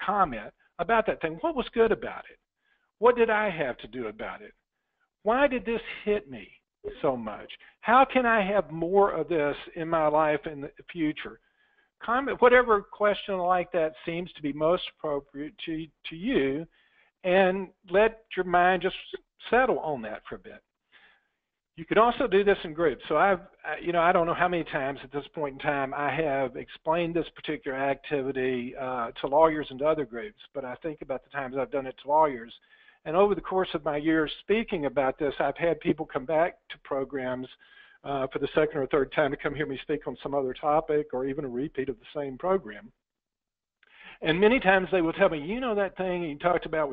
comment about that thing. What was good about it? What did I have to do about it? Why did this hit me so much? How can I have more of this in my life in the future? Comment whatever question like that seems to be most appropriate to you, and let your mind just settle on that for a bit. You can also do this in groups. So I don't know how many times at this point in time I have explained this particular activity to lawyers and to other groups, but I think about the times I've done it to lawyers. And over the course of my years speaking about this, I've had people come back to programs for the second or third time to come hear me speak on some other topic or even a repeat of the same program. And many times they will tell me, you know that thing you talked about,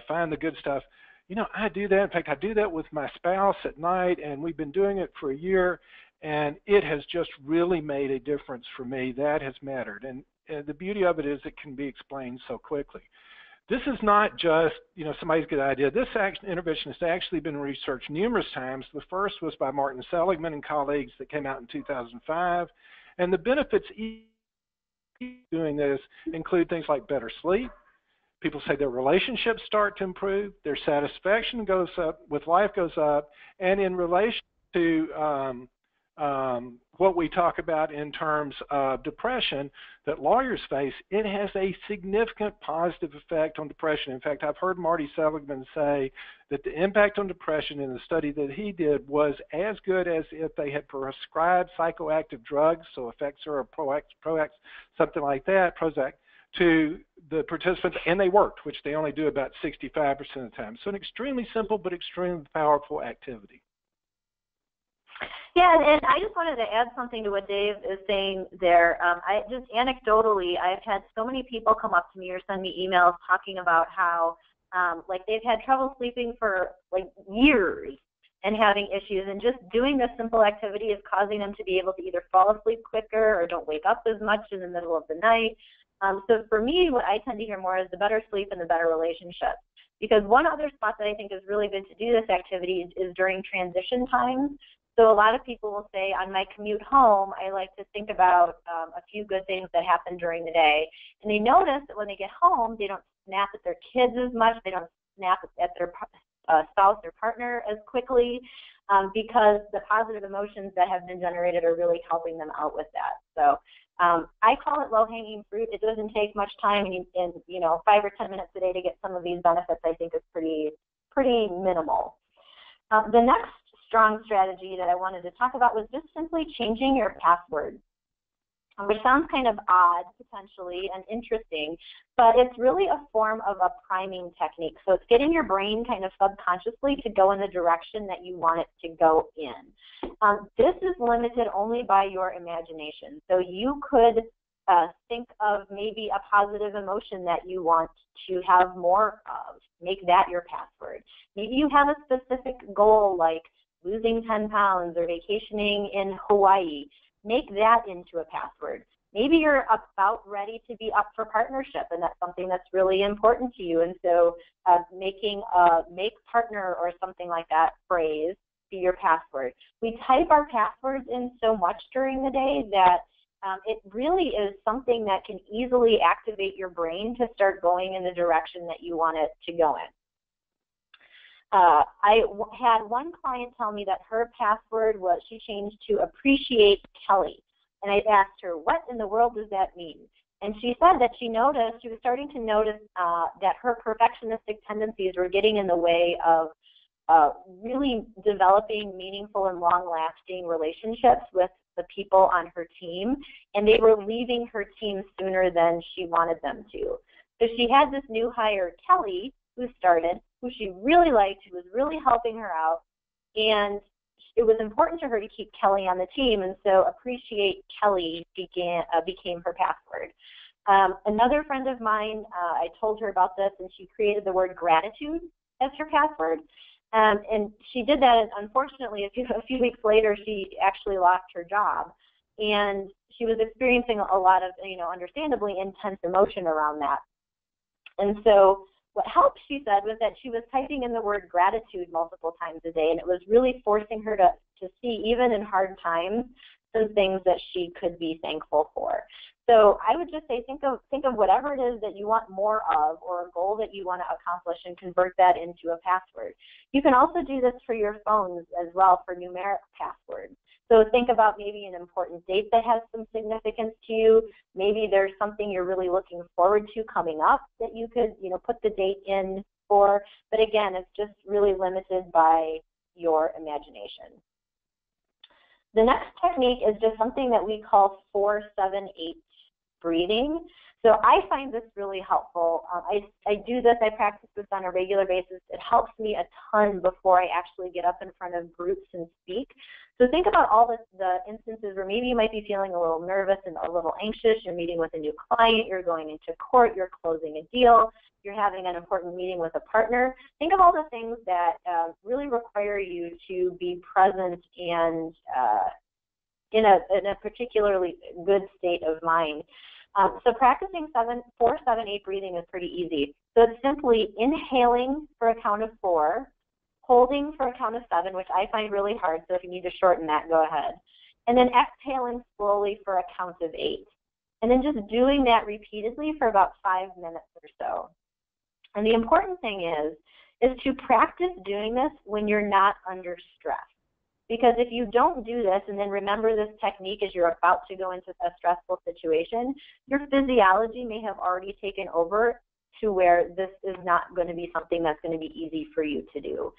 find the good stuff. You know, I do that. In fact, I do that with my spouse at night, and we've been doing it for a year, and it has just really made a difference for me. That has mattered. And the beauty of it is it can be explained so quickly. This is not just, somebody's good idea. This intervention has actually been researched numerous times. The first was by Martin Seligman and colleagues that came out in 2005. And the benefits doing this include things like better sleep. People say their relationships start to improve, their satisfaction goes up, with life goes up, and in relation to what we talk about in terms of depression that lawyers face, it has a significant positive effect on depression. In fact, I've heard Marty Seligman say that the impact on depression in the study that he did was as good as if they had prescribed psychoactive drugs, so Effexor or Proax, something like that, Prozac, to the participants, and they worked, which they only do about 65% of the time. So an extremely simple but extremely powerful activity. Yeah, and I just wanted to add something to what Dave is saying there. I just anecdotally, I've had so many people come up to me or send me emails talking about how like they've had trouble sleeping for like years and having issues, and just doing this simple activity is causing them to be able to either fall asleep quicker or don't wake up as much in the middle of the night. So for me, what I tend to hear more is the better sleep and the better relationship. Because one other spot that I think is really good to do this activity is during transition times. So a lot of people will say, on my commute home, I like to think about a few good things that happen during the day. And they notice that when they get home, they don't snap at their kids as much. They don't snap at their spouse or partner as quickly because the positive emotions that have been generated are really helping them out with that. So I call it low-hanging fruit. It doesn't take much time, and 5 or 10 minutes a day to get some of these benefits, I think, is pretty minimal. The next strong strategy that I wanted to talk about was just simply changing your password, which sounds kind of odd potentially and interesting, but it's really a form of a priming technique. So it's getting your brain kind of subconsciously to go in the direction that you want it to go in. This is limited only by your imagination. So you could think of maybe a positive emotion that you want to have more of. Make that your password. Maybe you have a specific goal like losing 10 pounds or vacationing in Hawaii. Make that into a password. Maybe you're about ready to be up for partnership, and that's something that's really important to you. And so making a make partner or something like that phrase be your password. We type our passwords in so much during the day that it really is something that can easily activate your brain to start going in the direction that you want it to go in. I had one client tell me that her password was, she changed to appreciate Kelly. And I asked her, what in the world does that mean? And she said that she was starting to notice that her perfectionistic tendencies were getting in the way of really developing meaningful and long-lasting relationships with the people on her team, and they were leaving her team sooner than she wanted them to. So she had this new hire, Kelly, who she really liked, who was really helping her out, and it was important to her to keep Kelly on the team, and so Appreciate Kelly became her password. Another friend of mine, I told her about this, and she created the word gratitude as her password. And she did that, and unfortunately, a few weeks later, she actually lost her job. And she was experiencing a lot of, understandably intense emotion around that. And so what helped, she said, was that she was typing in the word gratitude multiple times a day, and it was really forcing her to see, even in hard times, some things that she could be thankful for. So I would just say think of whatever it is that you want more of, or a goal that you want to accomplish, and convert that into a password. You can also do this for your phones as well, for numeric passwords. So think about maybe an important date that has some significance to you. Maybe there's something you're really looking forward to coming up that you could, put the date in for. But again, it's just really limited by your imagination. The next technique is just something that we call 4-7-8 breathing. So I find this really helpful. I do this, I practice this on a regular basis. It helps me a ton before I actually get up in front of groups and speak. So think about all the instances where maybe you might be feeling a little nervous and a little anxious. You're meeting with a new client, you're going into court, you're closing a deal, you're having an important meeting with a partner. Think of all the things that really require you to be present and in a particularly good state of mind. So practicing 4-7-8 breathing is pretty easy. So it's simply inhaling for a count of 4, holding for a count of 7, which I find really hard, so if you need to shorten that, go ahead. And then exhaling slowly for a count of 8. And then just doing that repeatedly for about 5 minutes or so. And the important thing is to practice doing this when you're not under stress. Because if you don't do this and then remember this technique as you're about to go into a stressful situation, your physiology may have already taken over to where this is not going to be something that's going to be easy for you to do.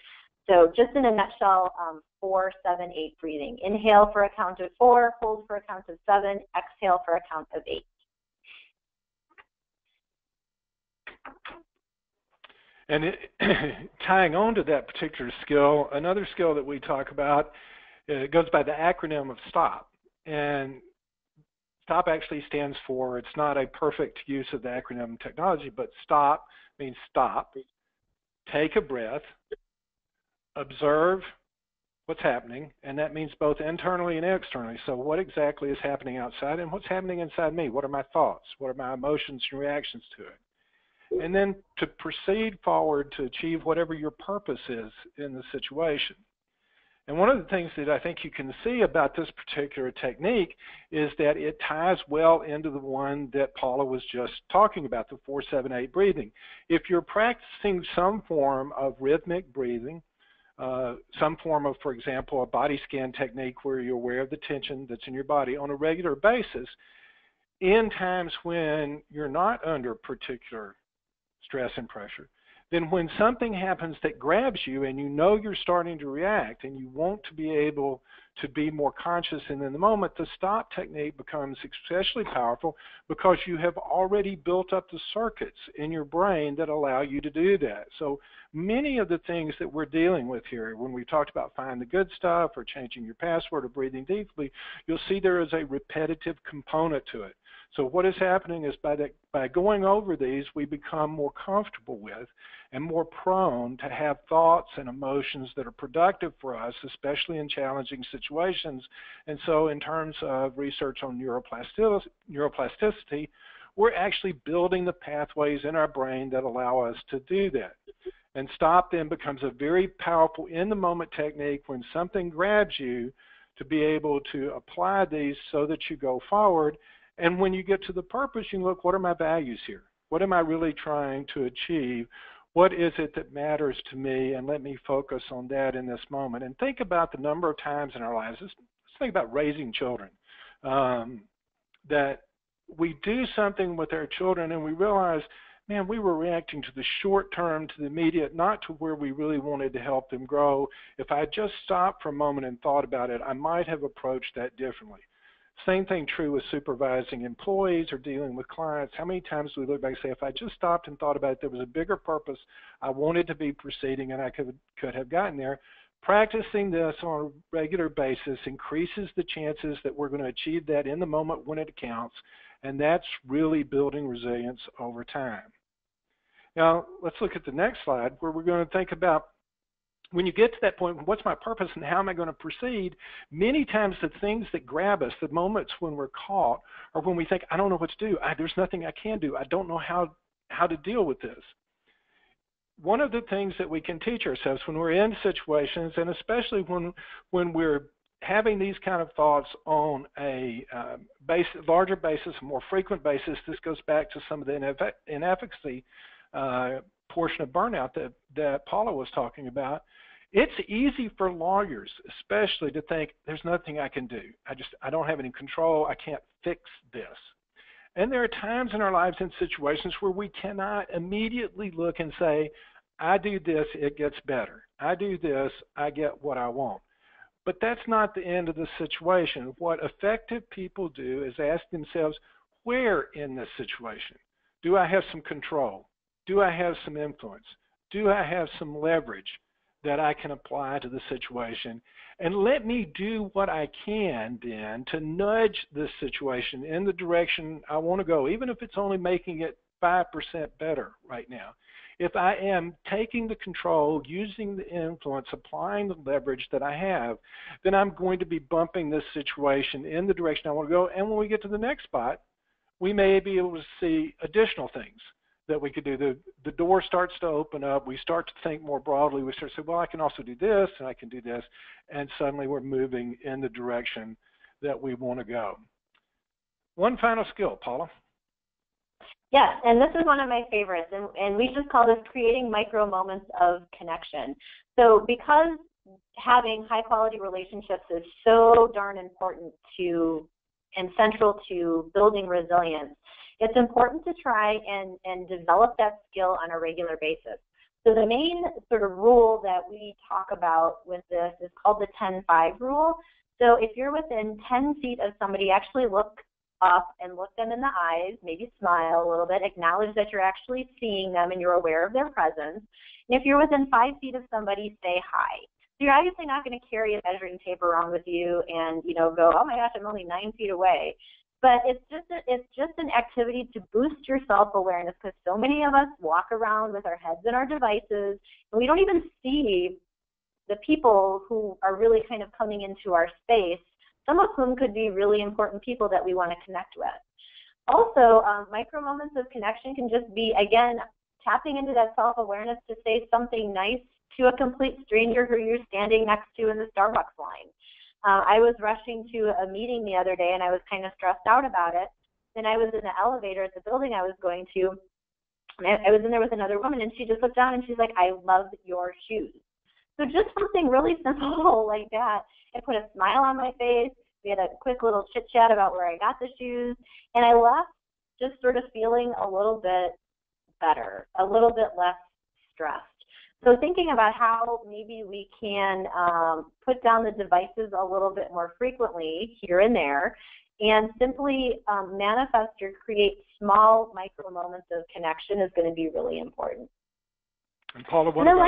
So just in a nutshell, 4-7-8 breathing. Inhale for a count of 4, hold for a count of 7, exhale for a count of 8. And tying on to that particular skill, another skill that we talk about, it goes by the acronym of STOP. And STOP actually stands for, it's not a perfect use of the acronym technology, but STOP means stop, take a breath, observe what's happening, and that means both internally and externally. So what exactly is happening outside and what's happening inside me? What are my thoughts? What are my emotions and reactions to it? And then to proceed forward to achieve whatever your purpose is in the situation. And one of the things that I think you can see about this particular technique is that it ties well into the one that Paula was just talking about, the 4-7-8 breathing. If you're practicing some form of rhythmic breathing, some form of, for example, a body scan technique where you're aware of the tension that's in your body on a regular basis, in times when you're not under particular stress and pressure, then when something happens that grabs you and you know you're starting to react and you want to be able to be more conscious and in the moment, the stop technique becomes especially powerful because you have already built up the circuits in your brain that allow you to do that. So many of the things that we're dealing with here, when we talked about find the good stuff or changing your password or breathing deeply, you'll see there is a repetitive component to it. So what is happening is by going over these, we become more comfortable with and more prone to have thoughts and emotions that are productive for us, especially in challenging situations. And so in terms of research on neuroplasticity, we're actually building the pathways in our brain that allow us to do that. And stop then becomes a very powerful in-the-moment technique when something grabs you to be able to apply these so that you go forward. And when you get to the purpose, you look, what are my values here? What am I really trying to achieve? What is it that matters to me? And let me focus on that in this moment. And think about the number of times in our lives. Let's think about raising children. That we do something with our children and we realize, man, we were reacting to the short term, to the immediate, not to where we really wanted to help them grow. If I just stopped for a moment and thought about it, I might have approached that differently. Same thing true with supervising employees or dealing with clients. How many times do we look back and say, if I just stopped and thought about it, there was a bigger purpose I wanted to be proceeding and I could have gotten there. Practicing this on a regular basis increases the chances that we're going to achieve that in the moment when it counts, and that's really building resilience over time. Now, let's look at the next slide where we're going to think about when you get to that point, what's my purpose and how am I going to proceed? Many times the things that grab us, the moments when we're caught, are when we think, I don't know what to do. There's nothing I can do. I don't know how to deal with this. One of the things that we can teach ourselves when we're in situations, and especially when we're having these kind of thoughts on a larger basis, a more frequent basis, this goes back to some of the inefficacy portion of burnout that Paula was talking about. It's easy for lawyers, especially, to think there's nothing I can do. I don't have any control. I can't fix this. And there are times in our lives and situations where we cannot immediately look and say, I do this, it gets better. I do this, I get what I want. But that's not the end of the situation. What effective people do is ask themselves, where in this situation? Do I have some control? Do I have some influence? Do I have some leverage that I can apply to the situation? And let me do what I can then to nudge this situation in the direction I want to go, even if it's only making it 5% better right now. If I am taking the control, using the influence, applying the leverage that I have, then I'm going to be bumping this situation in the direction I want to go. And when we get to the next spot, we may be able to see additional things that we could do. The door starts to open up. We start to think more broadly. We start to say, well, I can also do this, and I can do this. And suddenly we're moving in the direction that we want to go. One final skill, Paula. Yes, and this is one of my favorites, and we just call this creating micro moments of connection. So because having high-quality relationships is so darn important to and central to building resilience, it's important to try and develop that skill on a regular basis. So the main sort of rule that we talk about with this is called the 10-5 rule. So if you're within 10 feet of somebody, actually look up and look them in the eyes, maybe smile a little bit, acknowledge that you're actually seeing them and you're aware of their presence. And if you're within 5 feet of somebody, say hi. So you're obviously not going to carry a measuring tape around with you and, go, oh my gosh, I'm only 9 feet away. But it's just an activity to boost your self-awareness, because so many of us walk around with our heads in our devices and we don't even see the people who are really kind of coming into our space, some of whom could be really important people that we want to connect with. Also, micro moments of connection can just be, again, tapping into that self-awareness to say something nice to a complete stranger who you're standing next to in the Starbucks line. I was rushing to a meeting the other day and I was kind of stressed out about it. Then I was in the elevator at the building I was going to, and I was in there with another woman, and she just looked down and she's like, I love your shoes. So just something really simple like that, it put a smile on my face. We had a quick little chit chat about where I got the shoes, and I left just sort of feeling a little bit better, a little bit less stressed. So thinking about how maybe we can put down the devices a little bit more frequently here and there, and simply manifest or create small micro moments of connection is going to be really important. And Paula, one of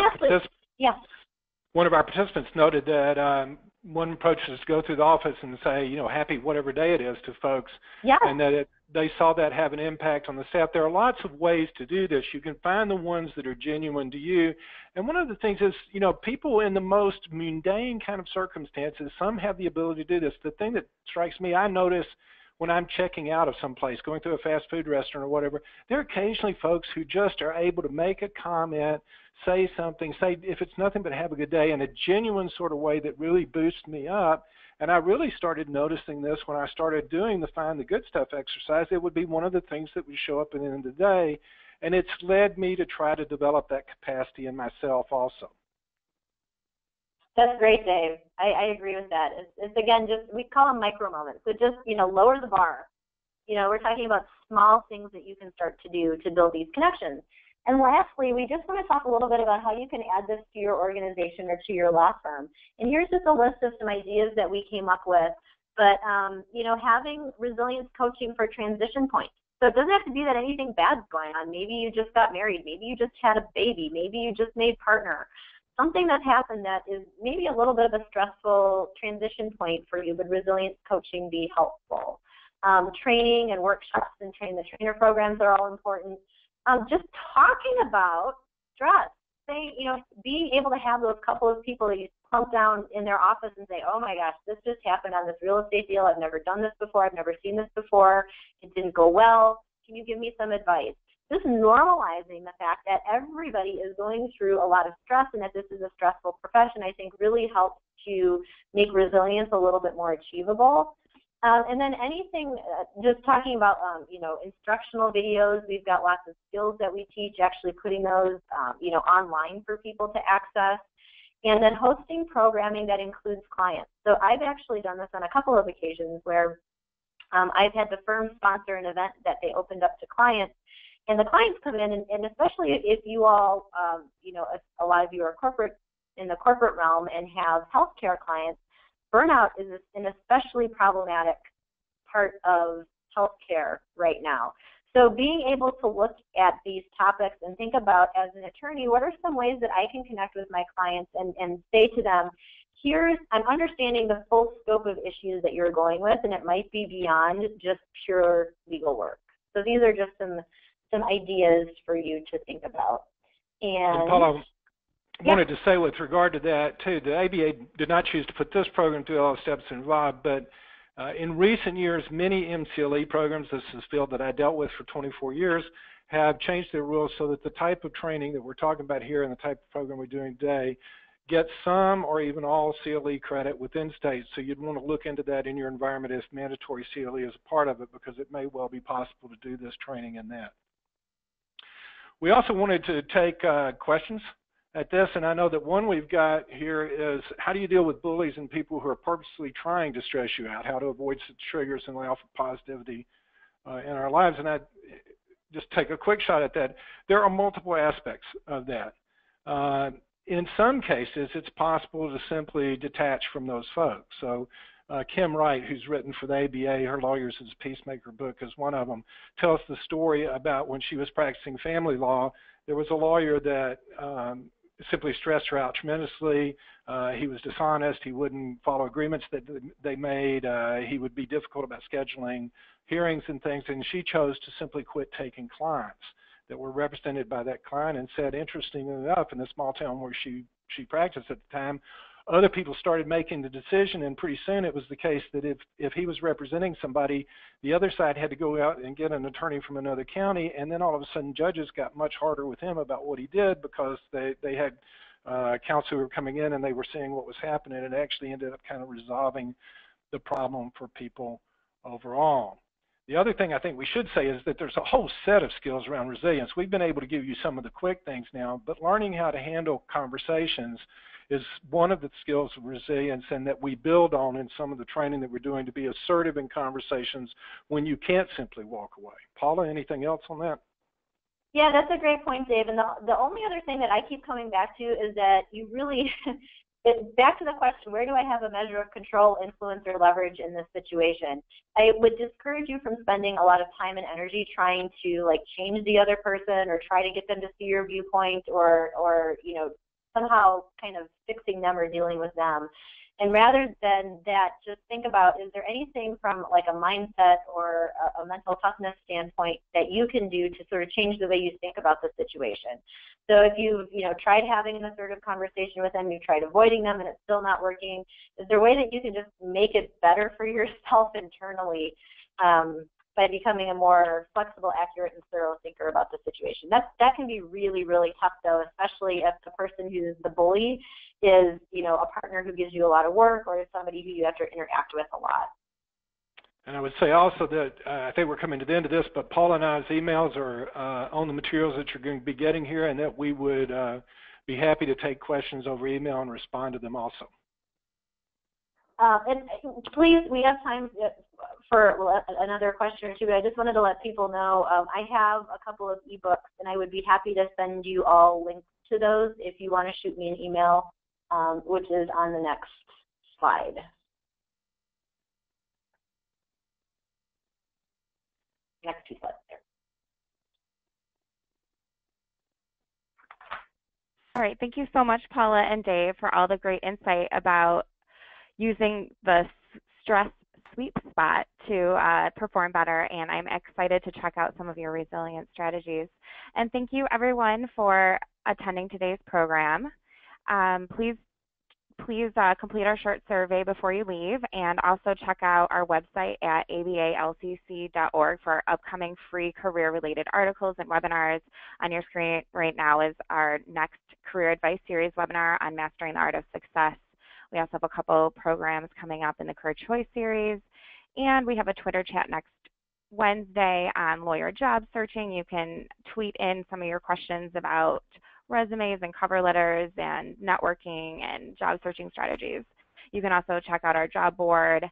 our participants noted that one approach is to go through the office and say, happy whatever day it is to folks, and that they saw that have an impact on the staff. There are lots of ways to do this. You can find the ones that are genuine to you. And one of the things is, people in the most mundane kind of circumstances, some have the ability to do this. The thing that strikes me, I notice when I'm checking out of some place, going through a fast food restaurant or whatever, there are occasionally folks who just are able to make a comment, say something, say if it's nothing but have a good day in a genuine sort of way that really boosts me up. And I really started noticing this when I started doing the Find the Good Stuff exercise. It would be one of the things that would show up at the end of the day. And it's led me to try to develop that capacity in myself also. That's great, Dave. I agree with that. It's again, we call them micro moments. So just, lower the bar. we're talking about small things that you can start to do to build these connections. And lastly, we just want to talk a little bit about how you can add this to your organization or to your law firm. And here's just a list of some ideas that we came up with. But, having resilience coaching for transition points. So it doesn't have to be that anything bad's going on. Maybe you just got married. Maybe you just had a baby. Maybe you just made partner. Something that's happened that is maybe a little bit of a stressful transition point for you. Would resilience coaching be helpful? Training and workshops and train the trainer programs are all important. Just talking about stress. Being able to have those couple of people that you plunk down in their office and say, oh my gosh, this just happened on this real estate deal. I've never done this before. I've never seen this before. It didn't go well. Can you give me some advice? Just normalizing the fact that everybody is going through a lot of stress and that this is a stressful profession, I think really helps to make resilience a little bit more achievable. And then anything, just talking about, instructional videos. We've got lots of skills that we teach, actually putting those, online for people to access. And then hosting programming that includes clients. So I've actually done this on a couple of occasions where I've had the firm sponsor an event that they opened up to clients. And the clients come in, and especially if you all, a lot of you are in the corporate realm and have healthcare clients, burnout is an especially problematic part of healthcare right now. So being able to look at these topics and think about, as an attorney, what are some ways that I can connect with my clients and say to them, I'm understanding the full scope of issues that you're going with, and it might be beyond just pure legal work. So these are just some ideas for you to think about. And Paula, I wanted to say with regard to that, too, the ABA did not choose to put this program through all the steps involved, but in recent years, many MCLE programs, this is a field that I dealt with for 24 years, have changed their rules so that the type of training that we're talking about here and the type of program we're doing today gets some or even all CLE credit within states. So you'd want to look into that in your environment if mandatory CLE is a part of it, because it may well be possible to do this training in that. We also wanted to take questions at this, and I know that one we've got here is, how do you deal with bullies and people who are purposely trying to stress you out? How to avoid such triggers and lay off of positivity in our lives? And I just take a quick shot at that. There are multiple aspects of that. In some cases, it's possible to simply detach from those folks. So Kim Wright, who's written for the ABA, her Lawyers as a Peacemaker book is one of them, tells the story about when she was practicing family law. There was a lawyer that simply stressed her out tremendously. He was dishonest. He wouldn't follow agreements that they made. He would be difficult about scheduling hearings and things, and she chose to simply quit taking clients that were represented by that client, and said, interesting enough, in the small town where she practiced at the time, other people started making the decision, and pretty soon it was the case that if he was representing somebody, the other side had to go out and get an attorney from another county, and then all of a sudden judges got much harder with him about what he did, because they had counsel who were coming in and they were seeing what was happening, and it actually ended up kind of resolving the problem for people overall. The other thing I think we should say is that there's a whole set of skills around resilience. We've been able to give you some of the quick things now, but learning how to handle conversations is one of the skills of resilience, and that we build on in some of the training that we're doing, to be assertive in conversations when you can't simply walk away. Paula, anything else on that? Yeah, that's a great point, Dave. And the only other thing that I keep coming back to is that you really, back to the question, where do I have a measure of control, influence, or leverage in this situation? I would discourage you from spending a lot of time and energy trying to change the other person, or try to get them to see your viewpoint, or somehow kind of fixing them or dealing with them. And rather than that, just think about, is there anything from a mindset or a mental toughness standpoint that you can do to sort of change the way you think about the situation? So if you've tried having an assertive conversation with them, you tried avoiding them and it's still not working, is there a way that you can just make it better for yourself internally by becoming a more flexible, accurate, and thorough thinker about the situation? That can be really, really tough, though, especially if the person who's the bully is, a partner who gives you a lot of work, or is somebody who you have to interact with a lot. And I would say also that I think we're coming to the end of this, but Paula and I's emails are on the materials that you're going to be getting here, and that we would be happy to take questions over email and respond to them also. And please, we have time for another question or two, but I just wanted to let people know I have a couple of ebooks, and I would be happy to send you all links to those if you want to shoot me an email, which is on the next slide. Next two slides there. All right, thank you so much, Paula and Dave, for all the great insight about using the stress sweet spot to perform better, and I'm excited to check out some of your resilience strategies. And thank you, everyone, for attending today's program. Please complete our short survey before you leave, and also check out our website at abalcc.org for our upcoming free career-related articles and webinars. On your screen right now is our next Career Advice Series webinar on Mastering the Art of Success. We also have a couple programs coming up in the Career Choice Series, and we have a Twitter chat next Wednesday on lawyer job searching. You can tweet in some of your questions about resumes and cover letters and networking and job searching strategies. You can also check out our job board,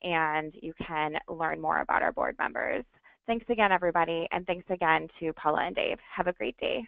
and you can learn more about our board members. Thanks again, everybody, and thanks again to Paula and Dave. Have a great day.